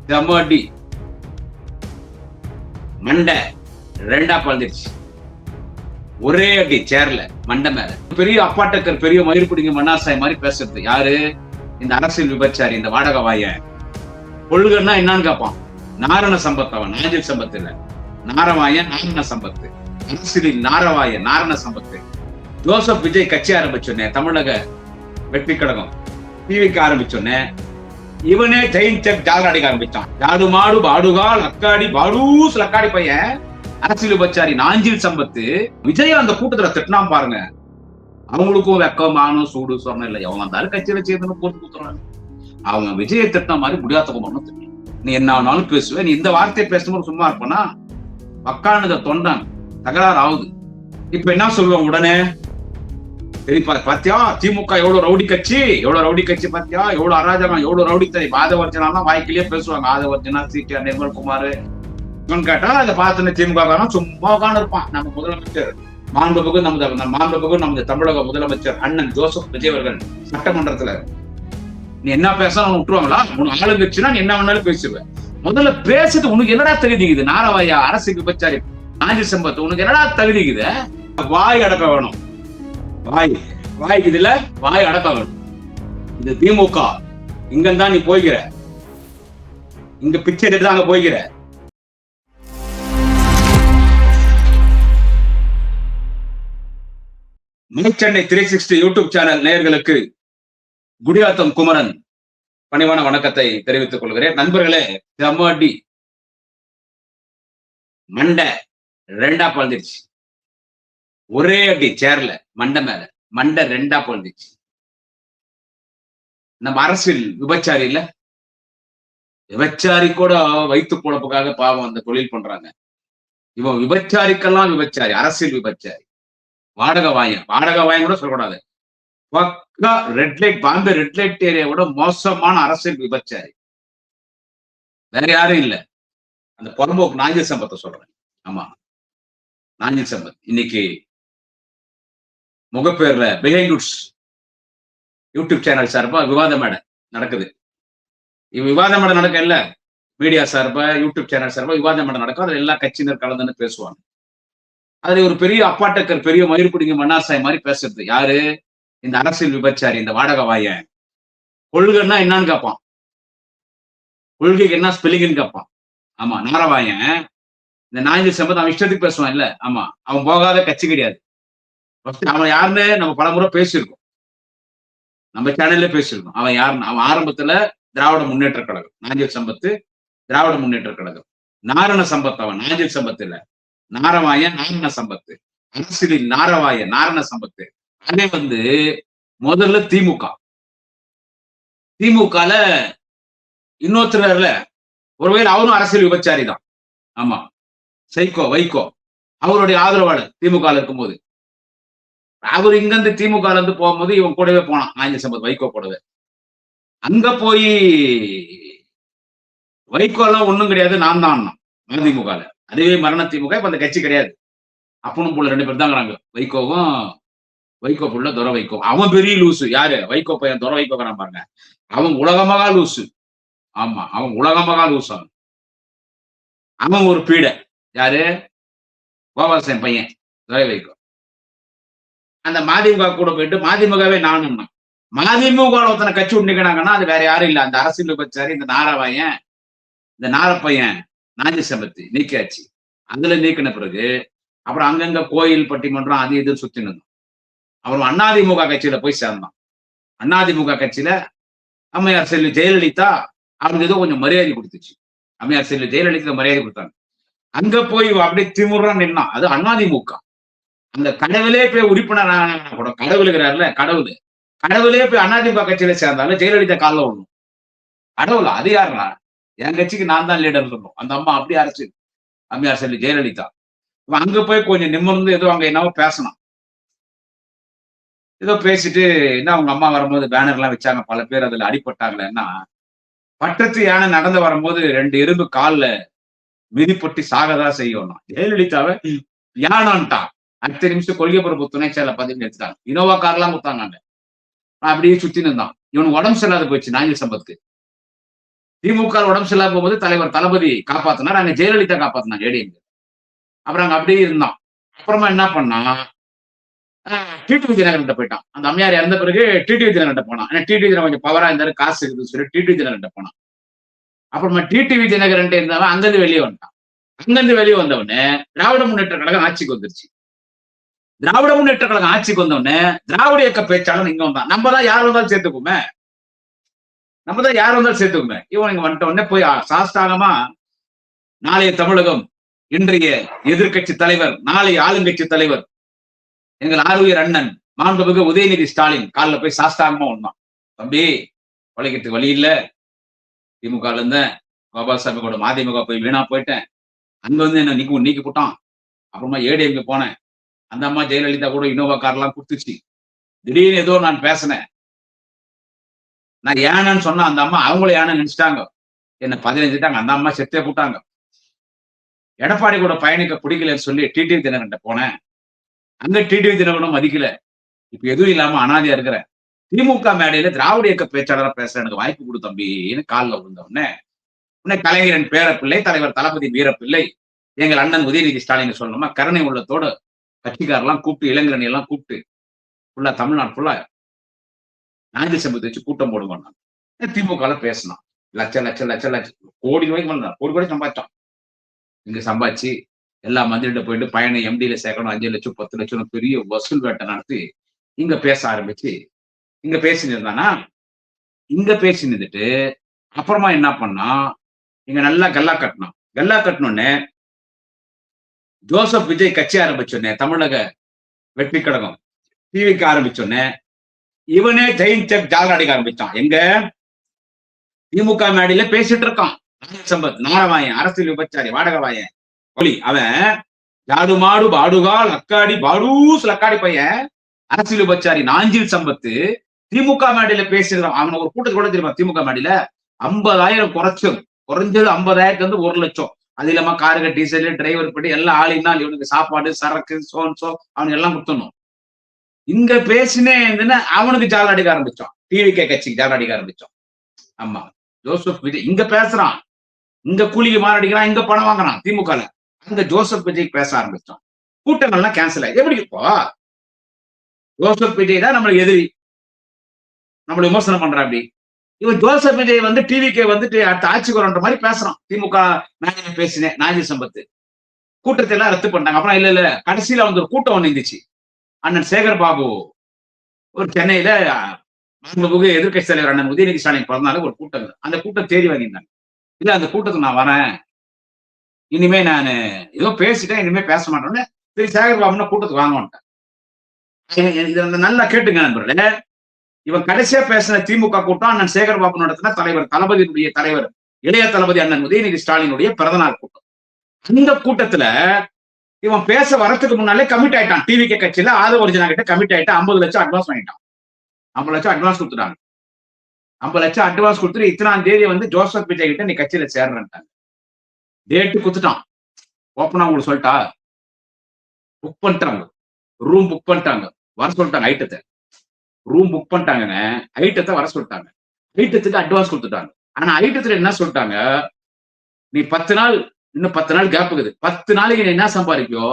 செம்மடி மண்டை ரெண்டா பழந்துருச்சு. ஒரே அடி சேர்ல மண்டை மேல. பெரிய அப்பாட்டக்கர் பெரிய மயிர் பிடிங்க மண்ணாசாய் மாதிரி பேசுறது யாரு? இந்த அரசியல் விபச்சாரி, இந்த வாடகை வாய. கொள்கைன்னா என்னன்னு கேட்பான். நாரண சம்பத், அவன் நாஞ்சில் சம்பத் இல்ல, நாரவாய நாரண சம்பத்து. அரசியலில் நாரவாய நாரண சம்பத்து. ஜோசப் விஜய் கட்சி ஆரம்பிச்சோன்னே, தமிழக வெற்றி கழகம் டிவிக்கு ஆரம்பிச்சோன்னே, இவனே ஜெயின் செக் ஜாலர் அடிக்க ஆரம்பிச்சான். ஜாடு மாடு பாடுகால் அக்காடி பாடூஸ் லக்காடி பையன் அரசியல் விபச்சாரி நாஞ்சில் சம்பத்து. விஜய் அந்த கூட்டத்துல திட்டினான் பாருங்க. அவங்களுக்கும் வெக்கம் மானம் சூடு சொரணம் இல்லை. அவங்க அந்த கட்சியில சேர்ந்து போட்டு கொடுத்துறாங்க. அவங்க விஜயை திட்டின மாதிரி முடியாத திட்டம். நீ என்ன ஆனாலும் பேசுவ. நீ இந்த வார்த்தையை பேசும்போது சும்மா இருப்பனா? பக்கானத தொண்டன் தகராறு ஆகுது. இப்ப என்ன சொல்லுவாங்க உடனே? பாத்தியா திமுக எவ்வளவு ரவுடி கட்சி, எவ்வளவு ரவுடி கட்சி பாத்தியா, எவ்வளவு அராஜகம், எவ்வளவு ரவுடி தறி. ஆதவர்ஜனா வாய்க்கிலேயே பேசுவாங்க. ஆதவர்ஜனா, சிடிஆர், நிர்மல்குமார் கேட்டா அதை பார்த்து திமுக சும்மா உட்காந்து இருப்பான். நம்ம முதலமைச்சர் மாண்புமிகு நமது தமிழக முதலமைச்சர் அண்ணன் ஜோசப் விஜய் அவர்கள் சட்டமன்றத்துல நீ என்ன பேசணும் விட்டுருவாங்களா? உனக்கு ஆளுங்கட்சினா நீ என்ன வேணாலும் பேசுவேன். முதல்ல பேசுறது உனக்கு என்னடா தகுதிக்குது? நாரவாயா அரசியல் விபச்சாரி நாஞ்சில் சம்பத், உனக்கு என்னடா தகுதிக்குது? வாய் அடக்க வேணும். வாய்க்கு இதுல வாய் அடக்க வேணும். இது திமுக. இங்கதான் நீ போய்கிற. இங்க பிச்சை எடுத்து அங்க போய்கிற. சென்னை 360 யூடியூப் சேனல் நேயர்களுக்கு குடியாத்தம் குமரன் பணிவான வணக்கத்தை தெரிவித்துக் கொள்கிறேன். நண்பர்களே, செம்மடி மண்டை ரெண்டா பழந்துருச்சு. ஒரே அடி சேர்ல மண்டை மேல. மண்டை ரெண்டா பழந்துருச்சு. நம்ம அரசியல் விபச்சாரி இல்ல, விபச்சாரி கூட வயிற்று பொழப்புக்காக பாவம் அந்த தொழில் பண்றாங்க. இவன் விபச்சாரிக்கெல்லாம் விபச்சாரி, அரசியல் விபச்சாரி. வாடகை வாயம் கூட சொல்லக்கூடாது. பக்கா red light, Bombay red light ஏரியாவோட மோசமான அரசியல் விபச்சாரி வேற யாரும் இல்ல. அந்த புறம்போக்கு நாஞ்சில் சம்பத்தை சொல்றேன். ஆமா, நாஞ்சில் சம்பத் இன்னைக்கு முகப்பேர்ல பிஹைண்ட் குட்ஸ் யூடியூப் சேனல் சார்பா விவாத மேடை நடக்குது. விவாத மேடை நடக்க இல்ல, மீடியா சார்பா யூடியூப் சேனல் சார்பா விவாத மேடை நடக்கும். அதுல எல்லா கட்சியினர் கலந்துன்னு பேசுவாங்க. அதுல ஒரு பெரிய அப்பாட்டக்கர் பெரிய மயிர் பிடிங்க மண்ணாசாய் மாதிரி பேசுறது யாரு? இந்த அரசியல் விபச்சாரி, இந்த வாடகை வாய. கொள்கைன்னா என்னன்னு கேட்பான். கொள்கைக்கு என்ன ஸ்பெல்லிங்னு கேட்பான். ஆமா, நாரவாயன். இந்த நாஞ்சில் சம்பத் அவன் இஷ்டத்துக்கு பேசுவான் இல்ல. ஆமா, அவன் போகாத கட்சி கிடையாது. அவன் யாருன்னு நம்ம பலமுறை பேசியிருக்கோம், நம்ம சேனல்ல பேசியிருக்கோம். அவன் யாருன்னு, அவன் ஆரம்பத்துல திராவிட முன்னேற்ற கழகம். நாஞ்சில் சம்பத்து திராவிட முன்னேற்ற கழகம். நாரண சம்பத் அவன், நாஞ்சில் சம்பத் இல்ல, நாரவாய நாரண சம்பத்து. அரசியலில் நாரவாய நாரண சம்பத்து. அதே முதல்ல திமுகல இன்னொருத்தர்ல ஒருவேளை அவரும் அரசியல் விபச்சாரி தான். ஆமா, வைகோ அவருடைய ஆதரவாளர் திமுக இருக்கும்போது. அவர் இங்கிருந்து திமுக இருந்து போகும்போது இவன் கூடவே போனான், நாஞ்சில் சம்பத் வைகோ கூடவே. அங்க போய் வைகோ எல்லாம் ஒண்ணும் கிடையாது, நான் தான் அதிமுக. அதுவே மரண திமுக. இப்ப அந்த கட்சி கிடையாது. அப்பனும் புள்ள 2 பேர் தாங்கிறாங்க. வைகோ புள்ள துரை வைகோ. அவன் பெரிய லூசு. யாரு? வைகோ பையன் துரை வைகோ பாருங்க. அவன் உலகமகா லூசு. ஆமா, அவன் உலகமகா லூசு. அவன் ஒரு பீட. யாரு? கோபாலசாமி பையன் துரை வைகோ. அந்த மதிமுக கூட போயிட்டு மதிமுகவே நானும் மதிமுக ஒருத்தனை கட்சி உண்டிக்கிறாங்கன்னா அது வேற யாரும் இல்ல, அந்த அரசியல் விபச்சாரி, இந்த நாரவாயன், இந்த நாரப்பையன் நாஞ்சில் சம்பத்து நீக்கியாச்சு. அதுல நீக்கின பிறகு அப்புறம் அங்கங்க கோயில் பட்டிமன்றம் அது இது சுத்தி நின்றோம். அப்புறம் அதிமுக கட்சியில போய் சேர்ந்தான். அதிமுக கட்சியில அம்மையார் செல்வி ஜெயலலிதா அவனுக்கு ஏதோ கொஞ்சம் மரியாதை கொடுத்துச்சு. அம்மையார் செல்வி ஜெயலலிதா மரியாதை கொடுத்தாங்க. அங்க போய் அப்படியே திமுறா நின்னான். அது அதிமுக. அந்த கடவுளே போய் உறுப்பினர் கூட கடவுளுங்கிறாருல, கடவுளே போய் அதிமுக கட்சியில சேர்ந்தாலும் ஜெயலலிதா காலில் விடணும். கடவுளா? அது யாருனா? என் கட்சிக்கு நான் தான் லீடர் இருக்கணும். அந்த அம்மா அப்படி அரசியல். அம்மையார் செல்வி ஜெயலலிதா அங்க போய் கொஞ்சம் நிமிர்ந்து ஏதோ அங்க என்னவோ பேசணும். ஏதோ பேசிட்டு என்ன அவங்க அம்மா வரும்போது பேனர் எல்லாம் வச்சாங்க, பல பேர் அதுல அடிபட்டாங்களேன்னா, பட்டத்து யானை நடந்து வரும்போது 2 எறும்பு காலில் மிதிப்பட்டு சாகதான் செய்யணும். ஜெயலலிதாவை யானான்ட்டான். அடுத்த நிமிஷம் கொள்கை பொறுப்பு துணை செயலர் பதவி எடுத்துட்டாங்க. இனோவா கார்லாம் கொடுத்தாங்க. அப்படியே சுத்தி நின்றான். இவனுக்கு உடம்பு சரியில்லாத போயிடுச்சு நாஞ்சில் சம்பத்துக்கு. திமுக உடம்பு சரியில்லாம போகும்போது தலைவர் தளபதி காப்பாத்தினார், அங்க ஜெயலலிதா காப்பாத்தினாங்க ஏடிஎம்கே. அப்புறம் அங்க அப்படியே இருந்தான். அப்புறமா என்ன பண்ணா, டிடிவி தினகரன்ட்ட போயிட்டான். அந்த அம்மையார் இறந்த பிறகு டிடிவி தினகரன்ட்ட போனான். ஏன்னா டிடிவி தினகரன் கொஞ்சம் பவரா இருந்தாரு, காசு இருக்குதுன்னு சொல்லி டிடிவி தினகரன்ட்ட போனான். அப்புறமா டிடிவி தினகரன்ட்ட இருந்தவன் அங்கிருந்து வெளியே வந்துட்டான். அங்கிருந்து வெளியே வந்தவொடனே திராவிட முன்னேற்ற கழகம் ஆட்சிக்கு வந்துருச்சு. திராவிட முன்னேற்ற கழகம் ஆட்சிக்கு வந்தவொடனே திராவிட இயக்க பேச்சாளர் இங்க வந்தான். நம்ம தான் யார் வந்தாலும் சேர்த்துக்குமே, நம்ம தான் யார் வந்தாலும் சேர்த்துக்குமே. இவன் இங்க வந்துட்ட உடனே போய் சாஸ்தாகமா நாளைய தமிழகம், இன்றைய எதிர்க்கட்சி தலைவர், நாளைய ஆளுங்கட்சி தலைவர், எங்கள் ஆறுயிர் அண்ணன் மாண்புமிகு உதயநிதி ஸ்டாலின் காலில் போய் சாஸ்தாகமா வந்தான். தம்பி, உழைக்கிறதுக்கு வழி இல்ல, திமுக இருந்தேன், கோபாலசாமி கூட மதிமுக போய் வீணா போயிட்டேன், அங்க வந்து என்ன நீக்கி போட்டான். அப்புறமா ஏடிஎம்கே போனேன், அந்த அம்மா ஜெயலலிதா கூட இனோவா கார்லாம் கொடுத்துச்சு. திடீர்னு ஏதோ நான் பேசினேன், நான் ஏனன்னு சொன்னா அந்த அம்மா அவங்களும் ஏன்னு நினைச்சிட்டாங்க, என்ன 15 அந்த அம்மா செத்தே போட்டாங்க. எடப்பாடி கூட பயணிக்க பிடிக்கலன்னு சொல்லி டிடிவி தினகரன்ட்ட போனேன், அங்க டிடிவி தினகரனும் மதிக்கல. இப்ப எதுவும் இல்லாம அனாதையா இருக்கிற திமுக மேடையில திராவிட இயக்க பேச்சாளரா பேச எனக்கு வாய்ப்பு கொடு தம்பின்னு காலில் விழுந்தவொடனே உடனே கலைஞரின் பேரப்பிள்ளை தலைவர் தளபதி வீரப்பிள்ளை எங்கள் அண்ணன் உதயநிதி ஸ்டாலின் சொல்லணுமா கருணை உள்ளத்தோடு கட்சிக்காரெல்லாம் கூப்பிட்டு, இளைஞரணி எல்லாம் கூப்பிட்டு ஃபுல்லா தமிழ்நாடு ஃபுல்லா நாஞ்சி சம்பத்தை வச்சு கூட்டம் போடுவாங்க. திமுக பேசினான், லட்சம் கோடி ரூபாய்க்கு கோடி சம்பாதிச்சான். இங்க சம்பாதிச்சு எல்லா மந்திரிட்ட போயிட்டு பையனை எம்டியில சேர்க்கணும், 5 லட்சம் 10 லட்சம் பெரிய வசூல் வேட்டை நடத்தி இங்க பேச ஆரம்பிச்சு இங்க பேசினிருந்தானா. இங்க பேசி நின்றுட்டு அப்புறமா என்ன பண்ணா, இங்க நல்லா கல்லா கட்டணும்னு ஜோசப் விஜய் கட்சி ஆரம்பிச்சோன்னே, தமிழக வெற்றி கழகம் டிவிக்கு ஆரம்பிச்சோன்னே இவனே ஜெயின் செக் ஜாலரா அடிக்க ஆரம்பிச்சான். எங்க திமுக மேடையில பேசிட்டு இருக்கான். சம்பத் நாரவாயன், அரசியல் விபச்சாரி, வாடகவாயன், அவன் ஜாடு மாடு பாடுகால் அக்காடி பாடூஸ் லக்காடி பையன், அரசியல் விபச்சாரி நாஞ்சில் சம்பத்து திமுக மேடையில பேசிடுறான். அவன் ஒரு கூட்டத்துக்கு கூட தெரியுமா, திமுக மேடையில 50,000 குறைஞ்சது 50,000 1 லட்சம். அது இல்லாம காருக்கு டீசல், டிரைவர் படி எல்லாம் ஆளினால் இவனுக்கு சாப்பாடு, சரக்கு, சோன்சோ அவனுக்கு எல்லாம் கொடுத்தணும். இங்க பேசினே அவனுக்கு ஜால அடிக்க ஆரம்பிச்சான், டிவிகே கட்சிக்கு ஜால அடிக்க ஆரம்பிச்சான். ஆமா, ஜோசப் விஜய் இங்க பேசுறான், இங்க கூலிக்கு மாரடிக்கிறான், இங்க பணம் வாங்குறான் திமுக. அங்க ஜோசப் விஜய் பேச ஆரம்பிச்சான். கூட்டங்கள்லாம் கேன்சல் ஆகி எப்படி இப்போ ஜோசப் விஜய் தான் நம்மளுக்கு எதிரி, நம்மள விமர்சனம் பண்ற. அப்படி இவன் ஜோசப் விஜய் டிவிக்கு அடுத்த ஆட்சிக்கு வரன்ற மாதிரி பேசுறான். திமுக மேடையில பேசினேன் நாஞ்சி சம்பத்து கூட்டத்தை எல்லாம் ரத்து பண்ணாங்க. அப்புறம் இல்ல கடைசியில ஒரு கூட்டம் ஒண்ணு இருந்துச்சு. அண்ணன் சேகர் பாபு ஒரு சென்னையில எதிர்கட்சி தலைவர் அண்ணன் உதயநிதி ஸ்டாலின் பிறந்தாலும் ஒரு கூட்டம், அந்த கூட்டம் தேடி வாங்கியிருந்தாங்க. இல்ல அந்த கூட்டத்துக்கு நான் வரேன், இனிமே நான் ஏதோ பேசிட்டேன், இனிமே பேச மாட்டேன்னு சரி சேகர் பாபுன்னு கூட்டத்துக்கு வாங்க மாட்டேன். இதை நல்லா கேட்டுங்க நண்பர்களே, இவன் கடைசியா பேசின திமுக கூட்டம் அண்ணன் சேகர் பாபு நடத்தின தலைவர் தளபதியினுடைய தலைவர் இளைய தளபதி அண்ணன் உதயநிதி ஸ்டாலினுடைய பிறந்தநாள் கூட்டம். அந்த கூட்டத்துல இவன் பேச வரத்துக்கு முன்னாலே கமிட் ஆயிட்டான். டிவிகே கட்சியில ஆதவர்ஜனா கிட்ட கமிட் ஆயிட்டான். 50 லட்சம் அட்வான்ஸ் வாங்கிட்டான். 50 லட்சம் அட்வான்ஸ் கொடுத்துட்டாங்க. 50 லட்சம் அட்வான்ஸ் கொடுத்துட்டு இத்தனாம் தேதி ஜோசப் விஜய் கிட்ட நீ கட்சியில சேர்றேன்ட்டாங்க. டேட்டு கொடுத்துட்டான். ஓப்பனா உங்களுக்கு சொல்லிட்டா, புக் பண்ணிட்டாங்க, ரூம் புக் பண்ணிட்டாங்க, வர சொல்லிட்டாங்க. ஐட்டத்தை ரூம் புக் பண்ணிட்டாங்கன்னு ஐட்டத்தை வர சொல்லிட்டாங்க. ஐட்டத்துக்கு அட்வான்ஸ் கொடுத்துட்டாங்க. ஆனா ஐட்டத்துல என்ன சொல்லிட்டாங்க, நீ 10 நாள், இன்னும் 10 நாள் கேப் இருக்குது, 10 நாளைக்கு நீ என்ன சம்பாதிக்கோ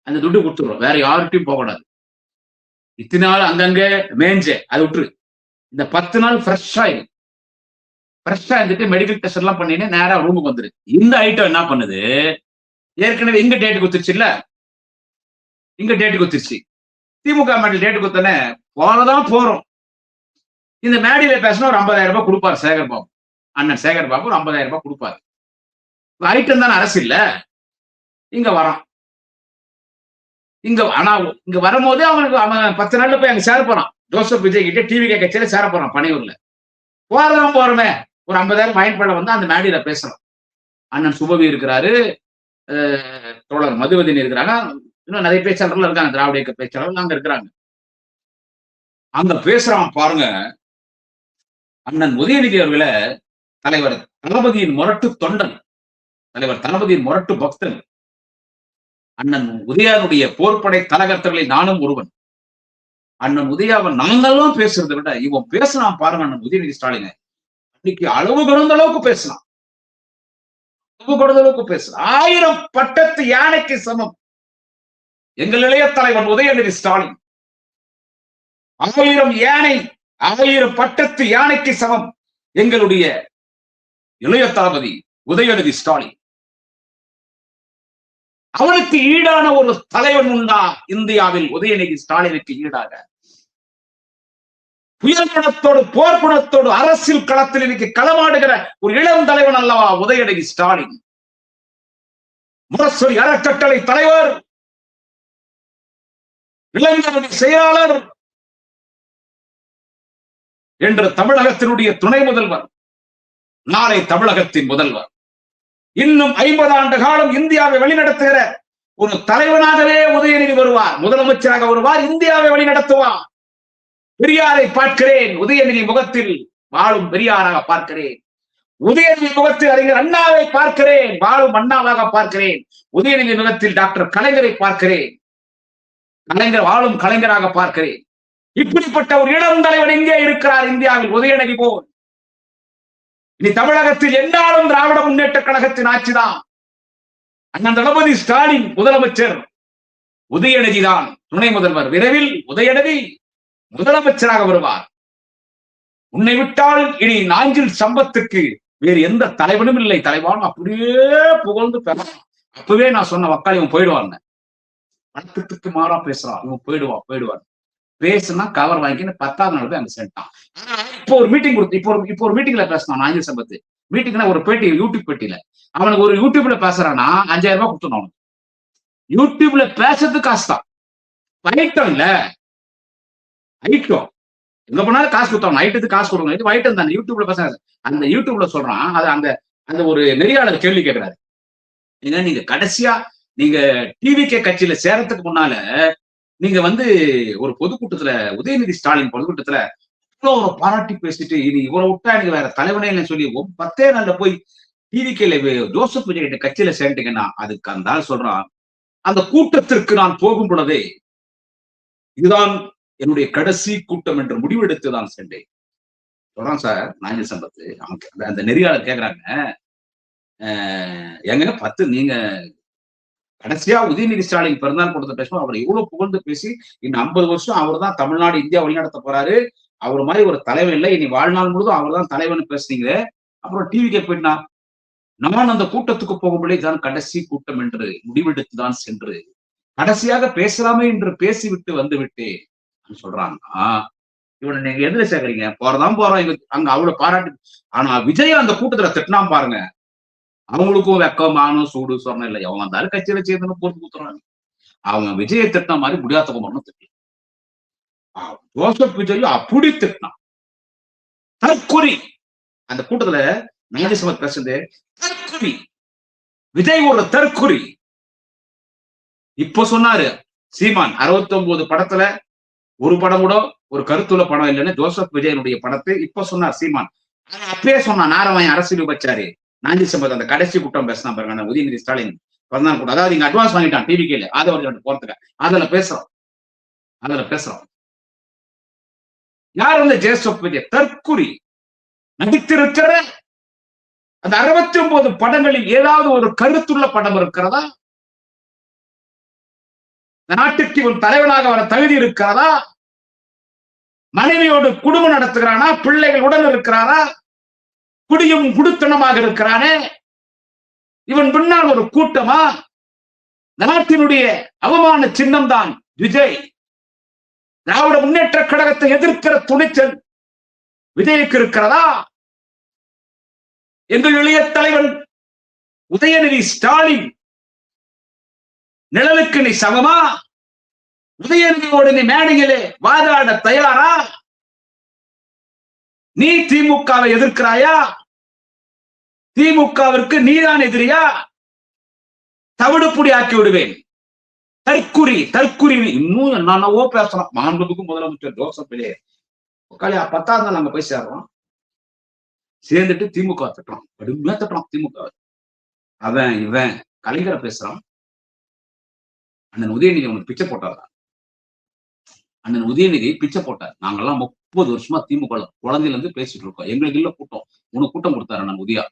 அந்த துட்டு கொடுத்துருவோம், வேற யார்கிட்டையும் போகக்கூடாது. இத்தனை நாள் அங்கங்க மேஞ்சே அதை விட்டுரு, இந்த 10 நாள் ஃப்ரெஷ்ஷா இருந்துட்டு மெடிக்கல் டெஸ்ட் எல்லாம் பண்ணிட்டு நேரா ரூமுக்கு வந்துரு. இந்த ஐட்டம் என்ன பண்ணுது, ஏற்கனவே இங்க டேட் குத்துருச்சு இல்ல, இங்க டேட் குத்துருச்சு. திமுக மேடையில் டேட் குத்தனே போனதான் போறோம். இந்த மேடையில பேசினா ஒரு 50,000 ரூபாய் கொடுப்பாரு சேகர் பாபு, அண்ணன் சேகர் பாபு ஒரு 50,000 ரூபாய் கொடுப்பாரு. ஐட்டம் தானே அரசு இல்ல, இங்க வரான். ஆனா இங்க வரும்போதே அவனுக்கு அவன் 10 நாள்ல போய் அங்க சேர போறான். ஜோசப் விஜய் கிட்ட டிவிகே கட்சியில சேர போறான் பனையூர்ல. போறோமே ஒரு 50,000 மைண்ட் பண்ண அந்த மேடையில பேசுறான். அண்ணன் சுபவி இருக்கிறாரு, தோழர் மதுவதினி இருக்கிறாங்க, இன்னும் நிறைய பேச்சாளர்கள் இருக்காங்க, திராவிட இயக்க பேச்சாளர்கள் அங்க இருக்கிறாங்க. அங்க பேசுறான் பாருங்க, அண்ணன் உதயநிதி அவர்களை தலைவர் தளபதியின் முரட்டு தொண்டன், தலைவர் தளபதியின் முரட்டு பக்தன், அண்ணன் உதயாவுடைய போர்ப்படை தலகர்த்தர்களில் நானும் ஒருவன். அண்ணன் உதயாவை நாங்கெல்லாம் பேசுறதை விட இவன் பேசினான் பாருங்க, அண்ணன் உதயநிதி ஸ்டாலின் அன்னைக்கு அளவு கடந்த அளவுக்கு பேசினான். கொடுத்தளவுக்கு பேசு. 1000 பட்டத்து யானைக்கு சமம் எங்கள் இளைய தலைவன் உதயநிதி ஸ்டாலின். 1000 யானை, 1000 பட்டத்து யானைக்கு சமம் எங்களுடைய இளைய தளபதி உதயநிதி ஸ்டாலின். அவனுக்கு ஈடான ஒரு தலைவன் உண்டா இந்தியாவில்? உதயநிதி ஸ்டாலினுக்கு ஈடாக புயல் குணத்தோடு, போர் குணத்தோடு அரசியல் களத்தில் இன்னைக்கு களமாடுகிற ஒரு இளம் தலைவன் அல்லவா உதயநிதி ஸ்டாலின். முரசொலி அறக்கட்டளை தலைவர், இளைஞரணி செயலாளர் என்ற தமிழகத்தினுடைய துணை முதல்வர், நாளை தமிழகத்தின் முதல்வர். இன்னும் 50 ஆண்டு காலம் இந்தியாவை வழிநடத்துகிற ஒரு தலைவனாகவே உதயநிதி வருவார், முதலமைச்சராக வருவார், இந்தியாவை வழிநடத்துவார். பெரியாரை பார்க்கிறேன் உதயநிதி முகத்தில், வாழும் பெரியாராக பார்க்கிறேன். உதயநிதி முகத்தில் அறிஞர் அண்ணாவை பார்க்கிறேன், வாழும் அண்ணாவாக பார்க்கிறேன். உதயநிதி முகத்தில் டாக்டர் கலைஞரை பார்க்கிறேன், கலைஞர் வாழும் கலைஞராக பார்க்கிறேன். இப்படிப்பட்ட ஒரு இளம் தலைவன் எங்கே இருக்கிறார் இந்தியாவில்? உதயநிதி போல். இனி தமிழகத்தில் எந்நாளும் திராவிட முன்னேற்ற கழகத்தின் ஆட்சிதான். அண்ணன் தளபதி ஸ்டாலின் முதலமைச்சர், உதயநிதி தான் துணை முதல்வர். விரைவில் உதயநிதி முதலமைச்சராக வருவார். உன்னை விட்டால் இனி நாஞ்சில் சம்பத்துக்கு வேறு எந்த தலைவனும் இல்லை தலைவான் அப்படியே புகழ்ந்து பேசலாம். அப்பவே நான் சொன்ன மக்கள் இவன் போயிடுவாங்க, வழக்கத்துக்கு மாறா பேசுறான், இவன் போயிடுவான். பேசுனா கவர் வாங்கின்னு 10ஆவது நாள் போய் அங்க சென்றான். இப்போ ஒரு மீட்டிங் கொடுத்து இப்போ ஒரு மீட்டிங்ல பேசினான் நாஞ்சில் சம்பத்து. மீட்டிங்னா ஒரு பேட்டி, யூடியூப் பேட்டியில. அவனுக்கு ஒரு யூடியூப்ல பேசுறானா 5000 ரூபாய் கொடுத்துடும். அவனுக்கு யூடியூப்ல பேசுறதுக்கு காசு தான், ஐட்டம் இல்ல. ஐட்டம் எங்க போனாலும் காசு கொடுத்தோம், ஐட்டத்துக்கு காசு கொடுக்கணும். இது ஐட்டம் தான். யூடியூப்ல பேச, அந்த யூடியூப்ல சொல்றான். அது அந்த அந்த ஒரு நெறியாளர் கேள்வி கேட்கிறாரு, ஏன்னா நீங்க கடைசியா நீங்க டிவிகே கட்சியில சேரத்துக்கு முன்னால நீங்க ஒரு பொதுக்கூட்டத்துல, உதயநிதி ஸ்டாலின் பொதுக்கூட்டத்துல ஒரு பாராட்டி பேசிட்டு இனி இவரை விட்டா எனக்கு வேற தலைவனே இல்லைன்னு சொல்லி 10 நாள்ல போய் டிவிகேல ஜோசப் விஜய் கிட்ட கட்சியில சேர்ந்துட்டீங்கன்னா, அதுக்கு அந்த ஆள் சொல்றான், அந்த கூட்டத்திற்கு நான் போகும் பொழுதே இதுதான் என்னுடைய கடைசி கூட்டம் என்று முடிவெடுத்துதான் சென்றேன் சொல்றான் சார் நாஞ்சில் சம்பத்து. நமக்கு அந்த நெறியாளர் கேக்குறாங்க, எங்க 10 நீங்க கடைசியா உதயநிதி ஸ்டாலின் பிறந்தால் கொடுத்த பேசுவோம், அவர் இவ்வளவு புகழ்ந்து பேசி இன்னும் 50 வருஷம் அவர் தான் தமிழ்நாடு இந்தியா வழிநடத்த போறாரு, அவர் மாதிரி ஒரு தலைவர் இல்லை, இனி வாழ்நாள் முழுதும் அவர் தான் தலைவர்னு பேசுனீங்க. அப்புறம் டிவிக்கே போயிட்டா, நான் அந்த கூட்டத்துக்கு போகும்படி தான் கடைசி கூட்டம் என்று முடிவெடுத்துதான் சென்று கடைசியாக பேசலாமே என்று பேசிவிட்டு வந்து விட்டேன் சொல்றாங்க. இவனை நீங்க எதுல சேர்க்கறீங்க? போறதான் போறோம், அங்க அவ்வளவு பாராட்டு. ஆனா விஜய் அந்த கூட்டத்துல திட்டினா பாருங்க, அவங்களுக்கும் வெக்கமானும் சூடு சொன்ன இல்லை. அவங்க வந்தாலும் கட்சியில சேர்ந்து போட்டு குத்துறாங்க. அவங்க விஜயை திட்டின மாதிரி முடியாத திட்டலாம். ஜோசப் விஜய் அப்படி திட்டினான், தற்குறி. அந்த கூட்டத்துல நாஞ்சில் சம்பத் பேசுறது தற்குறி, விஜய் ஒரு தற்குறி. இப்ப சொன்னாரு சீமான் 69 படத்துல ஒரு படம் கூட ஒரு கருத்துள்ள படம் இல்லைன்னு ஜோசப் விஜயனுடைய படத்தை இப்ப சொன்னார் சீமான். அப்பயே சொன்னான் நாரவாயன் அரசியல் விபச்சாரு. நாஞ்சில் சம்பத் அந்த கடைசி கூட்டம் பேசினா பாருங்க, உதயநிதி ஸ்டாலின் பிறந்தான் கூட்டம், அதாவது இங்க அட்வான்ஸ் வாங்கிட்டான் டிவிகேல ஆதவர்கள் போறதுக்கு. அதுல பேசுறோம் யார் ஜோசப் விஜய் தற்குறி நடித்திருக்கிற அந்த 69 படங்களில் ஏதாவது ஒரு கருத்துள்ள படம் இருக்கிறதா? நாட்டுக்கு இவன் தலைவனாக வர தகுதி இருக்கிறதா? மனைவியோடு குடும்பம் நடத்துகிறானா? பிள்ளைகள் உடன் இருக்கிறாரா? குடியும் குடுத்தனமாக இருக்கிறானே, இவன் பின்னால் ஒரு கூட்டமா? நாட்டினுடைய அவமான சின்னம் தான் விஜய். திராவிட முன்னேற்ற கழகத்தை எதிர்க்கிற துணிச்சல் விஜய்க்கு இருக்கிறதா? எங்கள் இளைய தலைவன் உதயநிதி ஸ்டாலின் நிழலுக்கு நீ சமமா? உதயநிதியோடு நீ மேடையிலே வாதாட தயாரா? நீ திமுகவை எதிர்க்கிறாயா? திமுகவிற்கு நீதான் எதிரியா? தவிடுப்புடி ஆக்கி விடுவேன். தற்குறி இன்னும் என்னென்னவோ பேசலாம். மாண்புக்கு முதலமைச்சர் ஜோசப் விஜய் 10ஆவது நாள் நாங்க போய் சேர்றோம், சேர்ந்துட்டு திமுக திட்டுறோம், கடுமையா திட்டுறோம் திமுக. அவன் இவன் கலைஞரை பேசுறான். அண்ணன் உதயநிதி அவனுக்கு பிச்சை போட்டார். அண்ணன் உதயநிதி பிச்சை போட்டார். நாங்கெல்லாம் 30 வருஷமா திமுக குழந்தையில இருந்து பேசிட்டு இருக்கோம். எங்களுக்கு இல்ல கூட்டம், உனக்கு கூட்டம் கொடுத்தாரு அண்ணன் உதயா.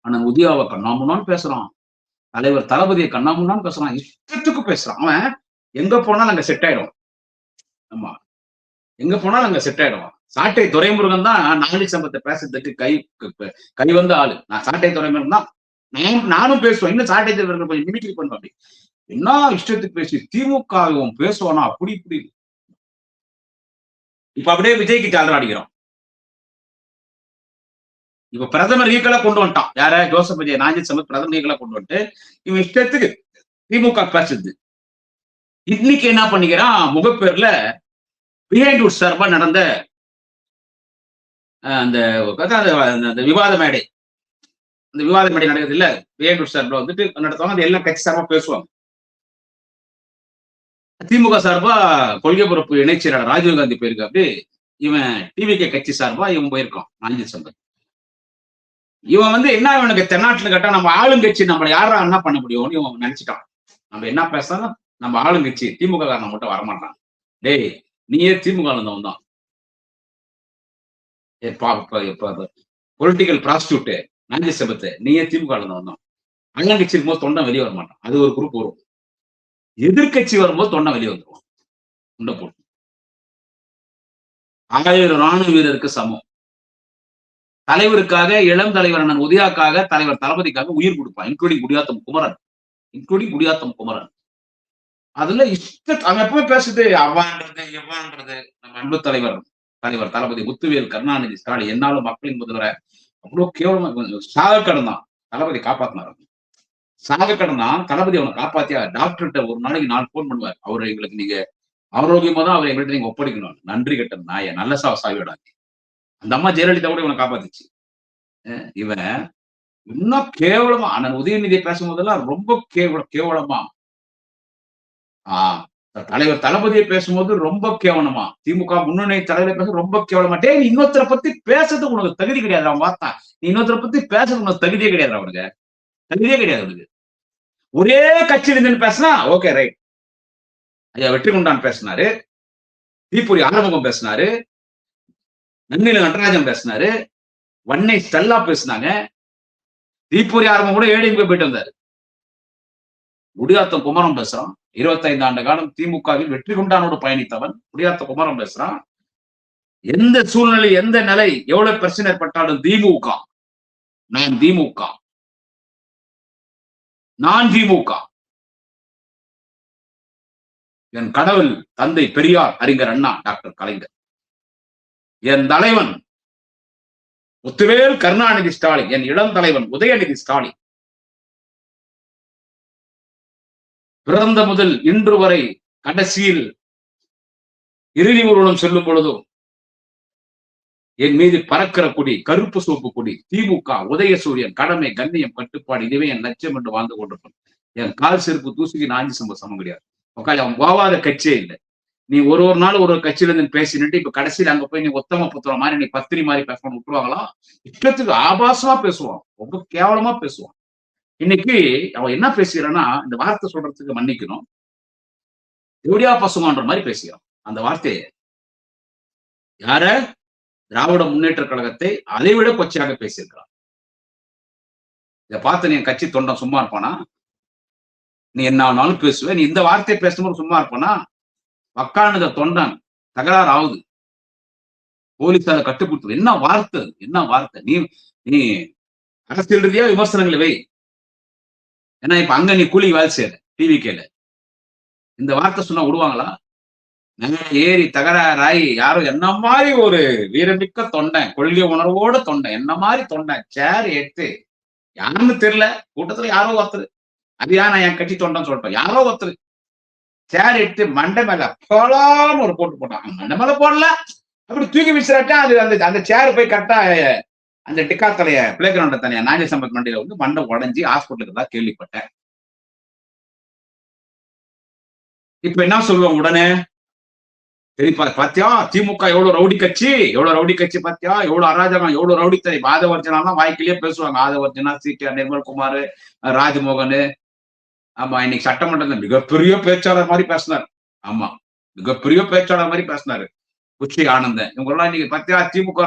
அண்ணன் உதயாவை கண்ணாமுன்னான்னு பேசுறான், தலைவர் தளபதியை கண்ணாமுன்னான்னு பேசுறான், இஷ்டத்துக்கு பேசுறான். அவன் எங்க போனாலும் அங்க செட் ஆயிடும். ஆமா, எங்க போனாலும் அங்க செட் ஆயிடும். சாட்டை துரைமுருகன் தான் நாளை சம்பத்தை பேசுறதுக்கு கை வந்த ஆளு. நான் சாட்டை துரைமுருகன் தான், நானும் பேசுவேன். இன்னும் சாட்டை துரைமுருகன் கொஞ்சம் மிமிக்ரி பண்ணுவேன். அப்படி என்ன இஷ்டத்துக்கு பேசி திமுக பேசுவானா அப்படி இப்படி. இப்ப அப்படியே விஜய்க்கு சால்ரா அடிக்கிறோம். இப்ப பிரதமர் ஈக்களா கொண்டு வந்துட்டான். யார? ஜோசப் விஜய் நாஞ்சில் சம்பத் பிரதமர் ஈக்களா கொண்டு வந்துட்டு இவன் இஷ்டத்துக்கு திமுக பேசுது. இன்னைக்கு என்ன பண்ணிக்கிறான்? முகப்பேர்ல பிஹைண்ட் சார்பா நடந்த அந்த விவாத மேடை, அந்த விவாத மேடை நடக்குது இல்ல, பிஹைண்ட் சார்பா வந்துட்டு நடத்துவாங்க. அது எல்லாம் கட்சி சார்பா பேசுவாங்க. திமுக சார்பா கொள்கை பொறுப்பு இணைச் செயலாளர் ராஜீவ்காந்தி போயிருக்கு. அப்படி இவன் டிவிகே கட்சி சார்பா இவன் போயிருக்கான் நாஞ்சில் சம்பத். இவன் வந்து என்ன, இவனுக்கு தென்னாட்டுல கேட்டா நம்ம ஆளுங்கட்சி நம்மள யாரா என்ன பண்ண முடியும்னு இவன் நினைச்சிட்டான். நம்ம என்ன பேசாலும் நம்ம ஆளுங்கட்சி திமுக காரணம் மட்டும் வரமாட்டான். டேய், நீயே திமுக இருந்தவன் தான். பொலிட்டிக்கல் ப்ராஸ்டியூட் நாஞ்சில் சம்பத், நீயே திமுக இருந்தவன் தான். ஆளுங்கட்சி இருக்கும்போது தொண்டை வெளியே வர மாட்டான். அது ஒரு குரூப் வரும். எதிர்கட்சி வரும்போது தொண்டை வெளியே வந்துருவான். உண்டை போட்டு 1000 ராணுவ வீரருக்கு சமம். தலைவருக்காக, இளம் தலைவர் அண்ணன் உதயாக்காக, தலைவர் தளபதிக்காக உயிர் கொடுப்பான். இன்க்ளூடிங் குடியாத்தம் குமரன். அதுல அவன் எப்பவுமே பேசுது அவ்வான்றது எவ்வான்றது. நம்ம அன்பு தலைவர் தளபதி முத்துவேல் கருணாநிதி ஸ்டாலின் என்னாலும் மக்களின் முதல்வரை அவ்வளவு கேவலமா சாக கடந்தான். தளபதி காப்பாத்தினார். சாக கடந்தான். தளபதி அவனை காப்பாத்தியா. டாக்டர்கிட்ட ஒரு நாளைக்கு 4 போன் பண்ணுவார். அவரை எங்களுக்கு நீங்க ஆரோக்கியமா தான் அவரை எங்கள்கிட்ட நீங்க ஒப்படைக்கணும். நன்றி கட்ட நாய நல்ல சாவிடாங்க. அந்த அம்மா ஜெயலலிதா கூட இவனை காப்பாத்துச்சு. இவன் இன்னும் கேவலமா அண்ணன் உதயநிதியை பேசும்போதெல்லாம் ரொம்ப கேவலமா, தலைவர் தளபதியை பேசும்போது ரொம்ப கேவலமா, திமுக முன்னணி தலைவரை பேச ரொம்ப கேவலமா. டே, நீ இன்னொருத்தரை பத்தி பேசுறது உனக்கு தகுதி கிடையாது. அவன் பார்த்தா நீ இன்னொருத்தரை பத்தி பேசுறது உனக்கு தகுதியே கிடையாது. அவனுக்கு தகுதியே கிடையாது. அவனுக்கு ஒரே கட்சியில இருந்து பேசினா ஓகே ரைட். ஐயா வெற்றிகொண்டான் பேசினாரு, தீப்பொறி ஆறுமுகம் பேசினாரு, நன்னில நடராஜன் பேசினாரு, வன்னை ஸ்டெல்லா பேசினாங்க, தீப்பொறி ஆறுமுகம் கூட ஏடிஎம்கே போயிட்டு வந்தாரு. குடியாத்தம் குமரன் பேசுறான். 25 ஆண்டு காலம் திமுகவில் வெற்றி கொண்டானோடு பயணித்தவன் குடியாத்த குமரன் பேசுறான். எந்த சூழ்நிலை, எந்த நிலை, எவ்வளவு பிரச்சனை ஏற்பட்டாலும் திமுக, நான் திமுக, என் கடவுள் தந்தை பெரியார், அறிஞர் அண்ணா, டாக்டர் கலைஞர், என் தலைவன் முத்துவேல் கருணாநிதி ஸ்டாலின், என் இளம் தலைவன் உதயநிதி ஸ்டாலின், பிறந்த முதல் இன்று வரை கடைசியில் இறுதி ஊர்வலம் செல்லும் பொழுதும் என் மீது பறக்கிற கொடி, கருப்பு சோப்பு கொடி, திமுக, உதயசூரியன், கடமை, கண்ணியம், கட்டுப்பாடு, இதுவே என் லட்சியம் என்று வாழ்ந்து கொண்டிருப்பேன். என் கால் செருப்பு தூசிக்கு நாஞ்சி சமம் கிடையாது. அவன் போவாத கட்சியே இல்லை. நீ ஒரு நாள் ஒரு கட்சியில இருந்து பேசிட்டு இப்ப கடைசியில் அங்க போய் நீ உத்தம புத்திர மாதிரி, நீ பத்திரி மாதிரி பேசணும்னு விட்டுருவாங்களா? இஷ்டத்துக்கு ஆபாசமா பேசுவான், ரொம்ப கேவலமா பேசுவான். இன்னைக்கு அவன் என்ன பேசுகிறான்னா, இந்த வார்த்தை சொல்றதுக்கு மன்னிக்கணும், எப்படியா பசுமான்ற மாதிரி பேசுகிறான். அந்த வார்த்தையை யார? திராவிட முன்னேற்ற கழகத்தை அதைவிட கொச்சையாக பேசியிருக்கிறான். இதை பார்த்து நீ கட்சி தொண்டன் சும்மா இருப்பானா? நீ என்ன பேசுவ? நீ இந்த வார்த்தையை பேசும்போது சும்மா இருப்பானா? வக்கானத தொண்டன் தகராறு ஆகுது, போலீஸார கட்டுப்படுத்து. என்ன வார்த்தை, என்ன வார்த்தை? நீ அரசியல் ரீதியா விமர்சனங்களை வை. ஏன்னா இப்ப அங்க நீ கூலி வேலை செய்யற டிவிகேல, இந்த வார்த்தை சொன்னா விடுவாங்களா? ஏறி தகராறாய் யாரும் என்ன மாதிரி ஒரு வீரமிக்க தொண்டன், கொள்கை உணர்வோட தொண்டன், என்ன மாதிரி தொண்டன், சேர் எடுத்து யாருன்னு தெரியல, கூட்டத்துல யாரோ ஒருத்தர், அது நான் என் கட்சி தொண்டன் சொல்லிட்டோம், யாரோ ஒருத்தர் சேர் எடுத்து மண்டை மேல போலான்னு ஒரு போட்டு போட்டான். மண்டை மேல போடல, அப்படி தூக்கி விசிறாட்டா அது அந்த சேர் போய் கரெக்டா அந்த டிக்கா தலைய பிளே கிரவுண்ட தனியா நாஞ்சில் சம்பத் மண்டியில வந்து மண்டை உடஞ்சி ஹாஸ்பிட்டலுக்கு தான் கேள்விப்பட்டேன். இப்ப என்ன சொல்லுவோம் உடனே? சரி பாத்தியா திமுக எவ்வளவு ரவுடி கட்சி பாத்தியா, எவ்வளவு அராஜகம், எவ்வளவு ரவுடி தரை. ஆதவர்ஜனாலாம் வாய்க்கிலேயே பேசுவாங்க. ஆதவர்ஜனா, சிடிஆர், நிர்மல்குமார், ராஜ்மோகன். ஆமா, இன்னைக்கு சட்டமன்றத்தில் மிகப்பெரிய பேச்சாளர் மாதிரி பேசினார். ஆமா, மிகப்பெரிய பேச்சாளர் மாதிரி பேசினாரு புஷி ஆனந்தன். இவங்க எல்லாம் இன்னைக்கு பாத்தியா திமுக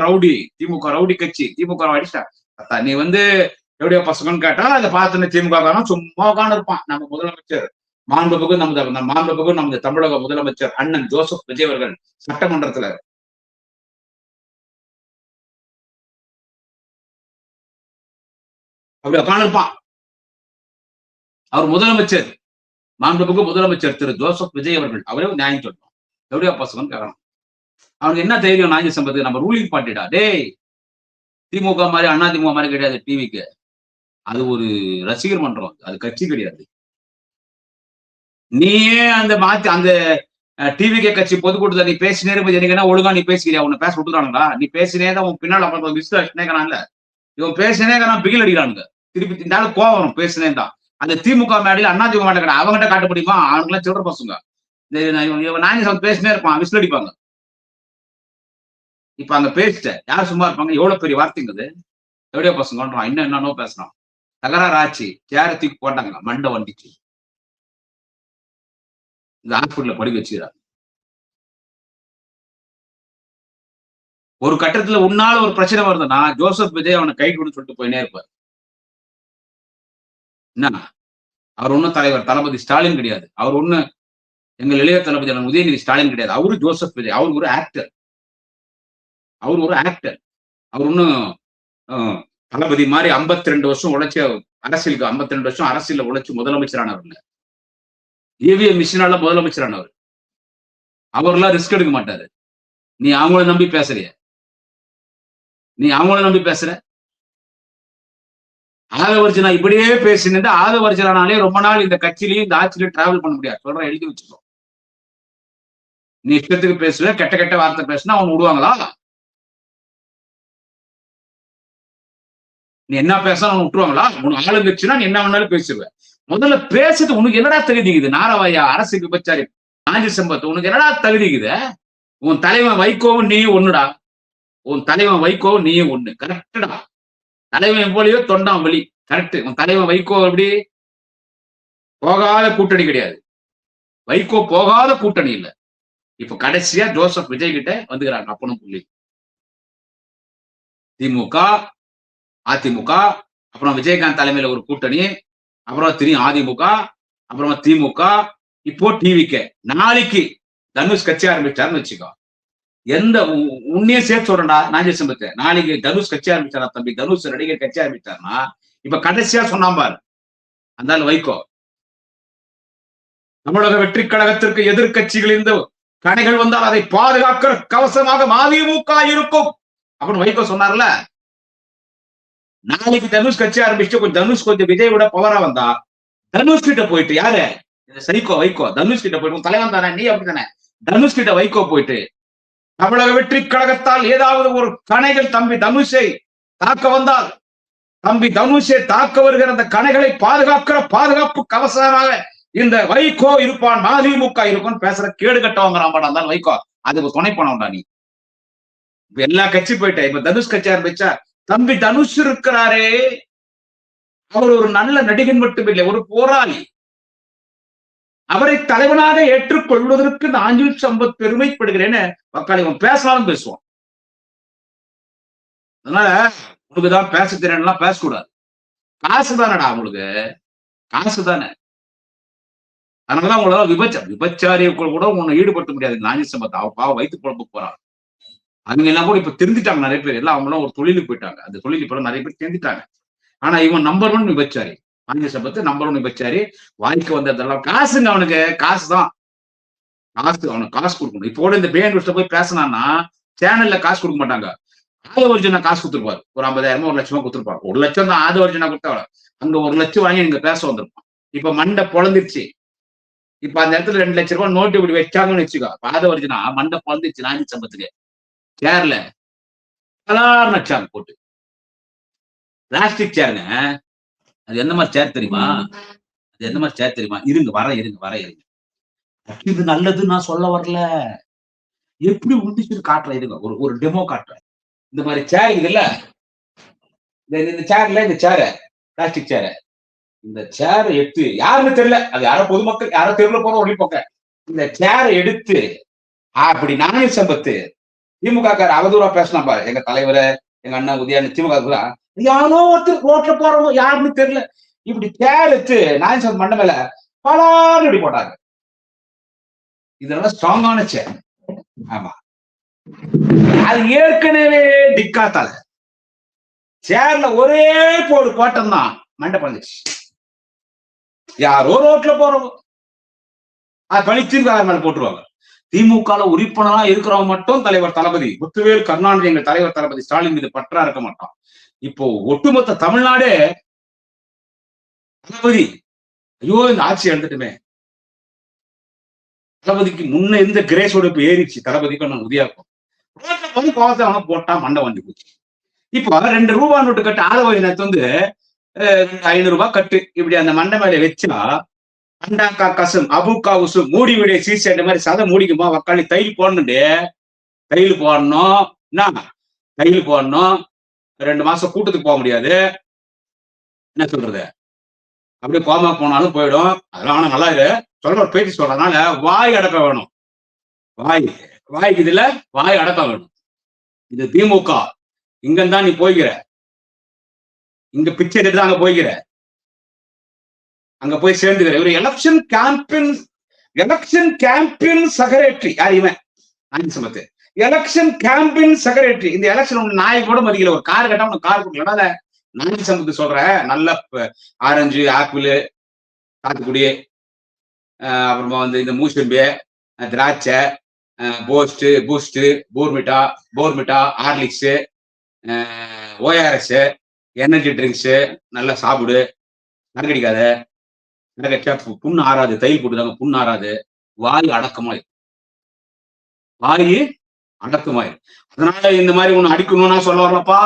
ரவுடி கட்சி, திமுக அடிச்சா. நீ வந்து எப்படியோ பசங்கன்னு கேட்டா அதை பார்த்து திமுக சும்மா உட்காந்து இருப்பான். நம்ம முதலமைச்சர் மாண்புமிகு நமது தமிழக முதலமைச்சர் அண்ணன் ஜோசப் விஜய் அவர்கள் சட்டமன்றத்துல அப்படி உட்காந்துருப்பான். அவர் முதலமைச்சர், மாண்புமிகு முதலமைச்சர் திரு ஜோசப் விஜய் அவர்கள் அவரே நியாயம் சொல்லுவான். எப்படியா பசங்கன்னு கேட்கறான். அவனுக்கு என்ன தைரியம் நாஞ்சி சம்பத்து, நம்ம ரூலிங் பார்ட்டிடா, டேய் திமுக மாதிரி அண்ணா திமுக மாதிரி கிடையாது டிவிக்கு, அது ஒரு ரசிகர் மன்றம், அது கட்சி கிடையாது. நீயே அந்த மாத்தி அந்த டிவிகே கட்சி பொதுக்கூட்டத்தில் நீ பேசினே இருப்பது எனக்கு என்ன ஒழுங்கா நீ பேசுகிறியா? உன்னை பேச விட்டுறானுங்களா? நீ பேசினே தான் உன் பின்னால் அப்புறம் விசுவாசினேங்கிறான்ல, இவன் பேசினே பிகில் அடிக்கிறானுங்க. திருப்பி இந்த கோவம் வரும் பேசினே தான். அந்த திமுக மேடையில் அண்ணா திமுக மேடை அவங்ககிட்ட காட்ட முடியுமா? அவனுக்குலாம் சில்லற பசங்க. நாஞ்சி பேசினே இருப்பான், விசில் அடிப்பாங்க. இப்ப அங்க பேசிட்ட யார் சும்மா இருப்பாங்க? எவ்வளவு பெரிய வார்த்தைங்குது. எப்படியோ பசங்கன்றான், இன்னும் என்னன்னோ பேசுறான். தகராறு ஆச்சு, சேர தூக்கி போட்டாங்க, மண்டை வண்டிச்சு. இந்த ஹாஸ்பிட்டல படிக்க வச்சுக்கிறார். ஒரு கட்டத்துல உன்னால ஒரு பிரச்சனை வருதுன்னா ஜோசப் விஜய் அவனை கைட் பண்ணு சொல்லிட்டு போயினே இருப்பார். என்ன, அவர் ஒன்னும் தலைவர் தளபதி ஸ்டாலின் கிடையாது. அவர் ஒண்ணு எங்கள் இளைய தளபதி உதயநிதி ஸ்டாலின் கிடையாது. அவரு ஜோசப் விஜய், அவர் ஒரு ஆக்டர். அவர் ஒரு ஆக்டர். அவர் ஒன்னும் தளபதி மாதிரி 52 வருஷம் உழைச்ச அரசியலுக்கு 52 வருஷம் அரசியல உழைச்சு முதலமைச்சரானவர். இவிஎம் மிஷினால முதலமைச்சரானவர். அவர்லாம் ரிஸ்க் எடுக்க மாட்டாரு. நீ அவங்கள நம்பி பேசுறிய, நீ அவங்கள நம்பி பேசுற. ஆதவர்ஜனா இப்படியே பேசினது. ஆதவர்ஜனாலே ரொம்ப நாள் இந்த கட்சியிலையும் இந்த ஆட்சியிலையும் டிராவல் பண்ண முடியாது. சொல்ற எழுதி வச்சுக்கோ. நீ இஷ்டத்துக்கு பேசுவ, கெட்ட கெட்ட வார்த்தை பேசுனா அவன் விடுவாங்களா? நீ என்ன பேச அவன் விட்டுருவாங்களா? உனக்கு ஆளுங்கட்சினா நீ என்ன வேணாலும் பேசுவ. முதல்ல பேசுறது உனக்கு என்னடா தகுதிக்குது? நாரவாயா அரசு விபச்சாரி நாஞ்சி சம்பத், உனக்கு என்னடா தகுதிக்குது? உன் தலைவன் வைகோவும் நீயும் ஒண்ணுடா. உன் தலைவன் வைகோவும் நீயும் ஒண்ணு. கரெக்டா? தலைவன் போலியோ தொண்டான் வழி. கரெக்ட். உன் தலைவன் வைகோ எப்படி போகாத கூட்டணி கிடையாது. வைகோ போகாத கூட்டணி இல்ல. இப்ப கடைசியா ஜோசப் விஜய் கிட்ட வந்துக்கிறாங்க அப்பனும் புள்ளி. திமுக, அதிமுக, அப்புறம் விஜயகாந்த் தலைமையில ஒரு கூட்டணி, அப்புறம் தெரியும் அதிமுக, அப்புறமா திமுக, இப்போ டிவிகே. நாளைக்கு தனுஷ் கட்சி ஆரம்பிச்சாருன்னு வச்சுக்கோ. எந்த உன்னையே சேர்த்து சொல்றா நாஞ்சி சம்பத்து, நாளைக்கு தனுஷ் கட்சி ஆரம்பிச்சாரா தம்பி, தனுஷ் நடிகர் கட்சி ஆரம்பிச்சாருன்னா இப்ப கடைசியா சொன்னாம்பாரு அந்த வைகோ, தமிழக வெற்றி கழகத்திற்கு எதிர்கட்சிகளின் கணைகள் வந்தால் அதை பாதுகாக்கிற கவசமாக அதிமுக இருக்கும் அப்படின்னு வைகோ சொன்னார்ல. நாளைக்கு தனுஷ் கட்சி ஆரம்பிச்சு கொஞ்சம் விஜய் விட பவரா வந்தா தனுஷ் கிட்ட போயிட்டு, யாரு சைகோ வைகோ, தனுஷ் கிட்ட போயிட்டு, தலைவன் தானே நீ அப்படித்தானே, தனுஷ் கிட்ட வைகோ போயிட்டு தமிழக வெற்றி கழகத்தால் ஏதாவது ஒரு கணைகள் தம்பி தனுஷை தாக்க வந்தால், தம்பி தனுஷை தாக்க வருகிற அந்த கணைகளை பாதுகாக்கிற பாதுகாப்பு கவசமாக இந்த வைகோ இருப்பான், அதிமுக இருக்கும் பேசுற கேடு கட்டவங்க வைகோ. அதுக்கு துணை போனவன்டா நீ. இப்ப எல்லா கட்சி போயிட்ட. இப்ப தனுஷ் கட்சி ஆரம்பிச்சா தம்பி தனுஷ் இருக்கிறாரே, அவர் ஒரு நல்ல நடிகன் மட்டுமில்லை, ஒரு போராளி. அவரை தலைவனாக ஏற்றுக்கொள்வதற்கு நாஞ்சி சம்பத் பெருமைப்படுகிறேன்னு மக்கள் இவன் பேசினாலும் பேசுவான். அதனால உனக்குதான் பேச தெரியலாம், பேசக்கூடாது. காசு தானடா உங்களுக்கு, காசு தானே. அதனாலதான் உங்களால விபச்சாரியை கூட உன்னை ஈடுபடுத்த முடியாது. நாஞ்சி சம்பத் அவ பாவம் வைத்து குழம்பு போறான். அவங்க எல்லாம் கூட இப்ப தெரிஞ்சுட்டாங்க நிறைய பேர். எல்லாம் அவங்களாம் ஒரு தொழிலுக்கு போயிட்டாங்க. அந்த தொழில் இப்ப நிறைய பேர் தெரிஞ்சுட்டாங்க. ஆனா இவன் நம்பர் 1 விபச்சாரி. நாஞ்சி சம்பத் நம்பர் 1 விபச்சாரி. வாய்க்கு வந்ததெல்லாம் காசுங்க. அவனுக்கு காசு தான். அவனுக்கு காசு கொடுக்கணும். இப்போ இந்த பேண்ட் போய் பேசினான்னா சேனல்ல காசு கொடுக்க மாட்டாங்க. ஆதவர்ஜனா காசு கொடுத்துருப்பாரு. ஒரு 50,000 1 லட்சமா கொடுத்துருப்பாரு. 1 லட்சம் தான் ஆதவர்ஜனா கொடுத்தவள. அங்க 1 லட்சம் வாங்கி இங்க பேச வந்திருப்பான். இப்ப மண்டை பொழந்துருச்சு. இப்ப அந்த இடத்துல 2 லட்சம் ரூபாய் நோட்டு இப்படி வச்சாங்கன்னு வச்சுக்கோ. ஆதவர்ஜனா மண்டை பொழந்துருச்சு நாஞ்சி சம்பத்துக்கு. சேர்ல கலார் நச்சாங்க போட்டு. பிளாஸ்டிக் சேருங்க. அது எந்த மாதிரி சேர் தெரியுமா? அது எந்த மாதிரி சேர் தெரியுமா? இருங்க. இது நல்லதுன்னு நான் சொல்ல வரல. எப்படி உண்டிச்சுன்னு காட்டுறேன். இருங்க, ஒரு டெமோ காட்டுறேன். இந்த மாதிரி சேர் இருக்குல்ல, இந்த சேர்ல, இந்த சேர பிளாஸ்டிக் சேர, இந்த சேர எடுத்து யாருன்னு தெரியல, அது யாரோ பொதுமக்கள் யாரோ தெருவில் போற ஒழிப்போங்க. இந்த சேர எடுத்து அப்படி நாஞ்சி சம்பத்து திமுக அவதூறா பேசினா பாரு, எங்க தலைவரை, எங்க அண்ணன் உதயநிதி திமுக யாரோ ஒருத்தர் ரோட்ல போறவங்க யாருன்னு தெரியல. இப்படி தேர் எடுத்து நாயன்சாமி மண்டை மேல பலான்னு இப்படி போட்டாங்க. இதெல்லாம் ஸ்ட்ராங்கான சேர். ஆமா. அது ஏற்கனவே டிக்கா தலை. சேர்ல ஒரே போடு போட்டம் தான் மண்டை பழந்துச்சு. யாரோ ரோட்ல போறவங்க அது பழிச்சிருந்து மேல போட்டுருவாங்க. திமுக உறுப்பினரா இருக்கிறவங்க மட்டும் தலைவர் தளபதி முத்துவேல் கருணாநிதி எங்கள் தலைவர் தளபதி ஸ்டாலின் மீது பற்றா இருக்க மாட்டான். இப்போ ஒட்டுமொத்த தமிழ்நாடே தளபதி ஐயோ இந்த ஆட்சி எழுந்துட்டுமே, தளபதிக்கு முன்ன இருந்த கிரேஸோட இப்ப ஏறிச்சு. தளபதிக்கும் நான் உதயாக்கும் கோவத்தை அவன போட்டா மண்டை வந்து போச்சு. இப்போ 2 ரூபா நோட்டு கட்டு ஆதரவு நேரத்து வந்து 500 ரூபாய் கட்டு இப்படி அந்த மண்டை மேல வச்சா அண்டாக்கா கசம் அபுக்கா உசும் மூடி விட சீசேட்ட மாதிரி சதை மூடிக்குமா வக்காளி தையல் போடணுண்டு. தையல் போடணும் என்ன தையல் போடணும். 2 மாசம் கூட்டத்துக்கு போக முடியாது. என்ன சொல்றது, அப்படியே கோமா போனாலும் போயிடும். அதெல்லாம் ஆனா நல்லா இரு சொல்ற ஒரு பேச்சு சொல்றதுனால வாய் அடக்க வேணும். வாய்க்கு இதுல வாய் அடக்க வேணும். இது திமுக. இங்கதான் நீ போய்கிற, இங்க பிச்சை எடுத்து அங்க போய்கிற, அங்க போய் சேர்ந்துக்கிற. இவர் எலெக்ஷன் கேம்பெயின் செக்ரட்டரி. யார் இவன்? சம்பத்து எலெக்ஷன் கேம்பெயின் செக்ரட்டரி. இந்த எலெக்ஷன் நாய் கூட மதிக்கல. ஒரு கார் கட்டா உனக்கு கார் கொடுக்கல. நாய் சம்பத்து சொல்ற நல்ல ஆரஞ்சு ஆப்பிள் சாத்துக்குடி அப்புறமா வந்து இந்த மூசம்பி திராட்சை Boost Bournvita Horlicks ORS energy drinks நல்லா சாப்பிடு, நரகடிக்காத, நரகச்சா புண்ணு ஆறாது, தையல் போட்டுதாங்க புண்ணு ஆறாது. வாய் அடக்கமாய் அதனால இந்த மாதிரி ஒண்ணு அடிக்கணும்னா சொல்ல வரலப்பா.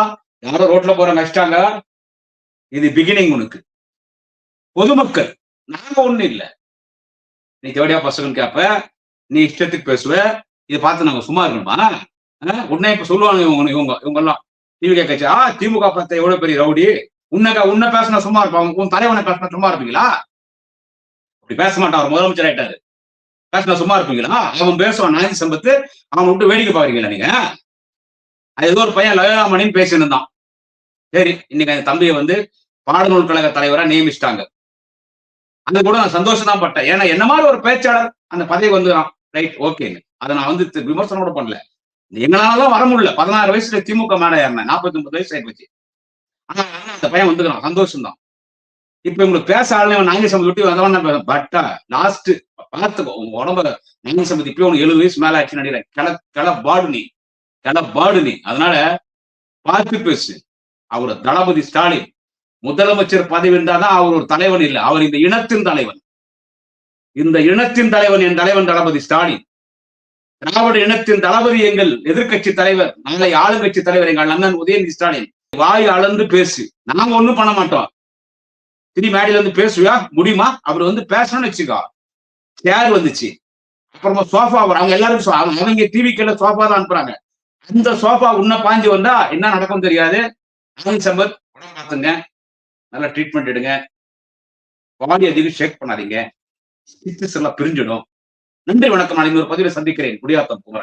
யாரோ ரோட்ல போற கஷ்டாங்க. இது பிகினிங். உனக்கு பொதுமக்கள் நாங்க ஒண்ணு இல்ல. நீ தேவடியா பசங்க கேப்ப, நீ இஷ்டத்துக்கு பேசுவ. இதை பார்த்து நாங்க சும்மா இருக்கணுமா? உடனே இப்ப சொல்லுவாங்க இவங்க எல்லாம் டிவி கேட்கச்சு திமுக பார்த்த எவ்வளவு பெரிய ரவுடி. உன்ன பேசினா சும்மா இருப்பாங்க, உன் தலைவனை பேசினா சும்மா இருப்பீங்களா? அப்படி பேச மாட்டான். அவர் முதலமைச்சர் ஆயிட்டாரு. பேசினா சும்மா இருப்பீங்களா? அவன் பேசுவான் நாய் சம்பத்து. அவன் விட்டு வேடிக்கை பாக்குறீங்களா நீங்க? அது ஏதோ ஒரு பையன் லயோலாமணின்னு பேசியிருந்தான். சரி, இன்னைக்கு அந்த தம்பியை வந்து பாடநூல் கழக தலைவரா நியமிச்சிட்டாங்க. அது கூட நான் சந்தோஷம் தான் பட்டேன். ஏன்னா என்ன மாதிரி ஒரு பேச்சாளர் அந்த பதவி வந்துடும். ரைட், ஓகேங்க. அதை நான் வந்து விமர்சனம் கூட பண்ணல. எங்களாலதான் வர முடியல. 16 வயசுல திமுக மேல ஏறினேன். 49 வயசு ஆயிடுச்சு. ஆனா அந்த பையன் வந்துக்கிறான். சந்தோஷம் தான். இப்ப உங்களுக்கு பேச ஆளுநர் நாங்க சம்பதி விட்டு வந்தவன் பட்டா லாஸ்ட் பார்த்துக்கோ. உங்க உடம்ப நாங்க சம்பதி இப்பயும் உனக்கு 70 வயசு மேல ஆச்சு நினைக்கிறேன். கிளப்பாடு நீ. அதனால பார்த்து பேசு. அவர் தளபதி ஸ்டாலின் முதலமைச்சர் பதவி இருந்தாதான் அவர் ஒரு தலைவன் இல்லை. அவர் இந்த இனத்தின் தலைவன். என் தலைவன் தளபதி ஸ்டாலின். திராவிட இனத்தின் தளபதி எங்கள் எதிர்கட்சி தலைவர், நாளை ஆளுங்கட்சி தலைவர் எங்கள் அண்ணன் உதயநிதி ஸ்டாலின். வாய் அளந்து பேசு. நாங்க ஒண்ணும் பண்ண மாட்டோம். மேடையில வந்து பேசுவியா முடியுமா? அவர் வந்து பேசணும்னு வச்சுக்கோ. சேர் வந்துச்சு, அப்புறமா சோஃபா அவங்க எல்லாரும் அவங்க டிவிக்கு சோஃபா தான் அனுப்புறாங்க. அந்த சோஃபா உன்ன பாஞ்சு வந்தா என்ன நடக்கும் தெரியாது. சம்பத் உடம்பு பார்த்துங்க, நல்லா ட்ரீட்மெண்ட் எடுங்க. பாடி அதிகம் ஷேக் பண்ணாதீங்க. ஸ்டிச்சஸ் எல்லாம் பிரிஞ்சிடும். நன்றி, வணக்கம். நான் இன்னொரு பதிவை சந்திக்கிறேன். குடியாத்தம் குமரன்.